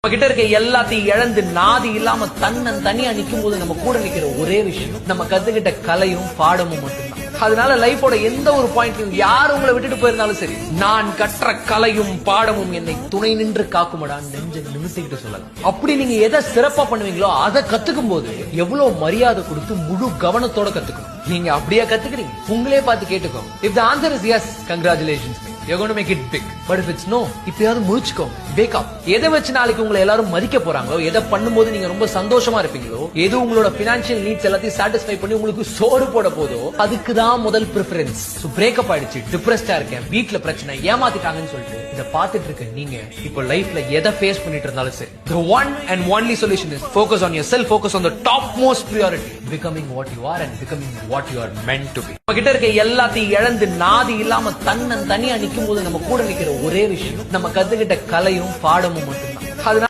நம்ம கிட்ட இருக்க எல்லாத்தையும் இழந்து நாதி இல்லாம தனியா நிக்கும் போது நம்ம கூட நிக்கிற ஒரே விஷயம் நம்ம கத்துக்கிட்ட கலையும் பாடமும் மட்டும்தான். அதனால லைஃபோட எந்த ஒரு பாயிண்ட்லயும் யார் உங்களை விட்டுட்டு போயிருந்தாலும் சரி, நான் கற்ற கலையும் பாடமும் என்னை துணை நின்று காக்குமடான்னு நெஞ்ச நிமித்திக்கிட்டு சொல்லலாம். அப்படி நீங்க எதை சிறப்பா பண்ணுவீங்களோ அதை கத்துக்கும் போது எவ்வளவு மரியாதை கொடுத்து முழு கவனத்தோட கத்துக்கணும். நீங்க அப்படியே கத்துக்கிறீங்க, உங்களே பார்த்து கேட்டுக்கோ. If the answer is yes, congratulations. You're going to make it big. But if it's no, இப்பயாவது முழிச்சுக்கோங்க. Wake up. எதை வச்சு நாளைக்கு உங்களை எல்லாரும் மதிக்க போறாங்களோ, எதை பண்ணும்போது நீங்க ரொம்ப சந்தோஷமா இருப்பீங்களோ, எது உங்களோட பினான்சியல் நீட்ஸ் எல்லாத்தையும் சாட்டிஸ்ஃபை பண்ணி உங்களுக்கு சோறு போட போதோ அதுக்கு தான் முதல் பிரெஃபரன்ஸ். சோ பிரேக்கப் ஆயிடுச்சு, டிப்ரெஸ்டா இருக்கேன், வீட்ல பிரச்சனை, ஏமாத்திட்டாங்கன்னு சொல்லிட்டு இத பாத்துட்டு இருக்க நீங்க இப்போ லைஃப்ல எதை ஃபேஸ் பண்ணிட்டு இருந்தாலும் சரி, the one and only solution is focus on yourself, focus on the topmost priority, becoming what you are and becoming what you are meant to be. நம்ம கிட்ட இருக்க எல்லாத்தையும் இழந்து நாதி இல்லாம தனியா நிக்கும் போது நம்ம கூட நிக்கிற ஒரே விஷயம் நம்ம கத்துக்கிட்ட கலையும் பாடமும் மட்டும்தான். அதனால